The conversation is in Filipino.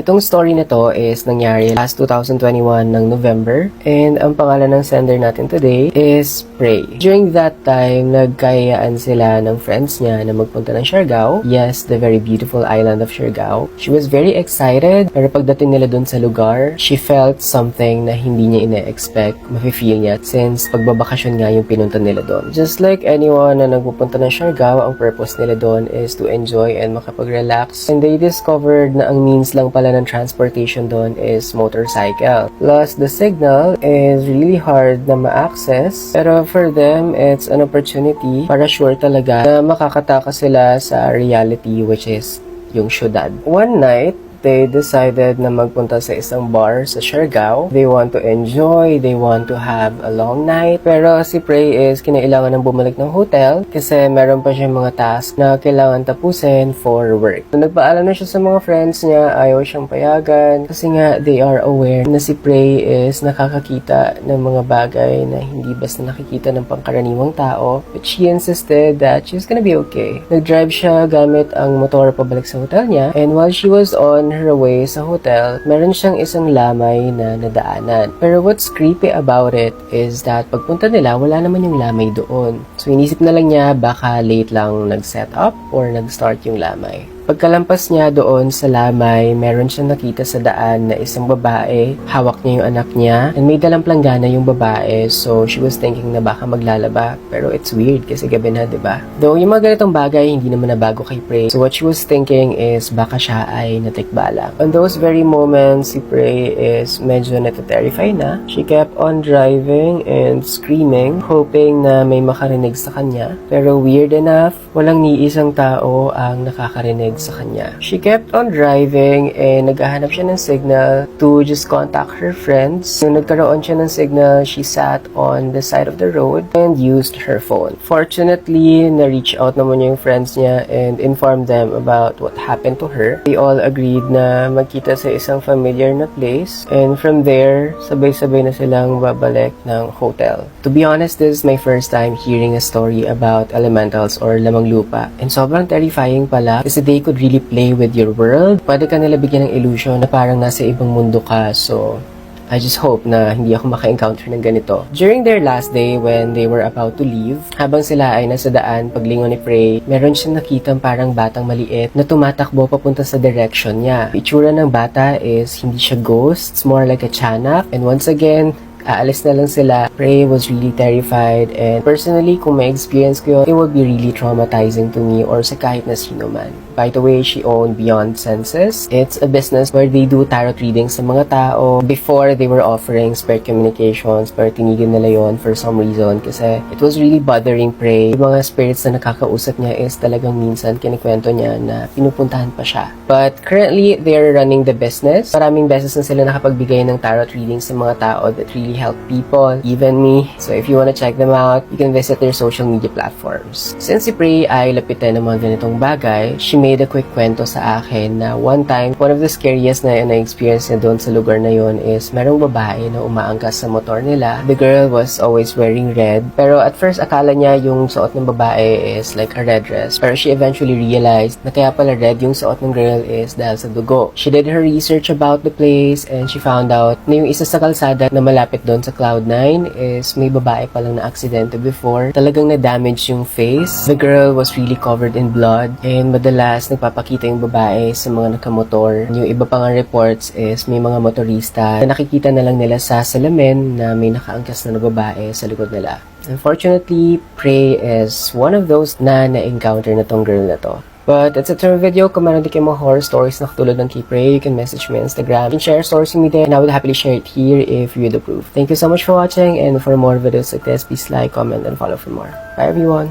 Itong story na to is nangyari last 2021 ng November, and ang pangalan ng sender natin today is Prey. During that time, nagkayaan sila ng friends niya na magpunta ng Siargao. Yes, the very beautiful island of Siargao. She was very excited, pero pagdating nila dun sa lugar, she felt something na hindi niya ine-expect, mafe-feel niya, since pagbabakasyon nga yung pinunta nila dun. Just like anyone na nagpupunta ng Siargao, ang purpose nila dun is to enjoy and makapag-relax. And they discovered na ang means lang pala ng transportation dun is motorcycle. Plus, the signal is really hard na ma-access, pero for them, it's an opportunity para sure talaga na makakataka sila sa reality, which is yung syudad. One night, they decided na magpunta sa isang bar sa Siargao. They want to enjoy, they want to have a long night. Pero si Prey is kinailangan ng bumalik ng hotel kasi meron pa siyang mga task na kailangan tapusin for work. So, nagpaalam na siya sa mga friends niya, ayaw siyang payagan kasi nga they are aware na si Prey is nakakakita ng mga bagay na hindi basta nakikita ng pangkaraniwang tao. But she insisted that she's gonna be okay. Nag-drive siya gamit ang motor pabalik sa hotel niya, and while she was on her way sa hotel, meron siyang isang lamay na nadaanan. Pero what's creepy about it is that pagpunta nila, wala naman yung lamay doon. So inisip na lang niya baka late lang nag-set up or nag-start yung lamay. Pagkalampas niya doon sa lamay, meron siyang nakita sa daan na isang babae, hawak niya yung anak niya, and may dalang planggana yung babae, so she was thinking na baka maglalaba. Pero it's weird kasi gabi na, diba? Though yung mga ganitong bagay, hindi naman na bago kay Prey. So what she was thinking is baka siya ay natikbalang. On those very moments, si Prey is medyo nataterrify na. She kept on driving and screaming, hoping na may makarinig sa kanya. Pero weird enough, walang ni isang tao ang nakakarinig sa kanya. She kept on driving and naghahanap siya ng signal to just contact her friends. Nung nagkaroon siya ng signal, she sat on the side of the road and used her phone. Fortunately, na-reach out naman yung friends niya and informed them about what happened to her. They all agreed na magkita sa isang familiar na place, and from there, sabay-sabay na silang babalik ng hotel. To be honest, this is my first time hearing a story about elementals or lamang lupa, and sobrang terrifying pala kasi they could really play with your world. Pwede ka nila bigyan ng illusion na parang nasa ibang mundo ka. So, I just hope na hindi ako maka-encounter ng ganito. During their last day when they were about to leave, habang sila ay nasa daan paglingon ni Prey, meron siyang nakitang parang batang maliit na tumatakbo papunta sa direction niya. Itsura ng bata is hindi siya ghost, it's more like a tiyanak. And once again, aalis na lang sila. Prey was really terrified, and personally, kung may experience ko yun, it would be really traumatizing to me or sa kahit na sino man. By the way, she owned Beyond Senses. It's a business where they do tarot readings sa mga tao. Before, they were offering spirit communications, pero tinigil nila yon for some reason kasi it was really bothering Prey. Yung mga spirits na nakakausap niya is talagang minsan kinikwento niya na pinupuntahan pa siya. But currently, they're running the business. Maraming beses na sila nakapagbigay ng tarot readings sa mga tao that really help people, even me. So if you wanna check them out, you can visit their social media platforms. Since si Prey ay lapitan ng mga ganitong bagay, she made a quick kwento sa akin na one time, one of the scariest na na-experience niya doon sa lugar na yon is merong babae na umaangkas sa motor nila. The girl was always wearing red, pero at first akala niya yung suot ng babae is like a red dress. Pero she eventually realized na kaya pala red yung suot ng girl is dahil sa dugo. She did her research about the place and she found out na yung isa sa kalsada na malapit doon sa Cloud9 is may babae palang na aksidente before. Talagang na-damage yung face. The girl was really covered in blood, and madalas nagpapakita yung babae sa mga nakamotor. Yung iba pang reports is may mga motorista na nakikita na lang nila sa salamin na may nakaangkas na babae sa likod nila. Unfortunately, Prey is one of those na na-encounter na tong girl na to. But that's it for my video. Kung meron din kayo mga horror stories na katulad ng kay Prey, you can message me on Instagram. You can share stories with me there, and I would happily share it here if you would approve. Thank you so much for watching, and for more videos like this, please like, comment, and follow for more. Bye everyone!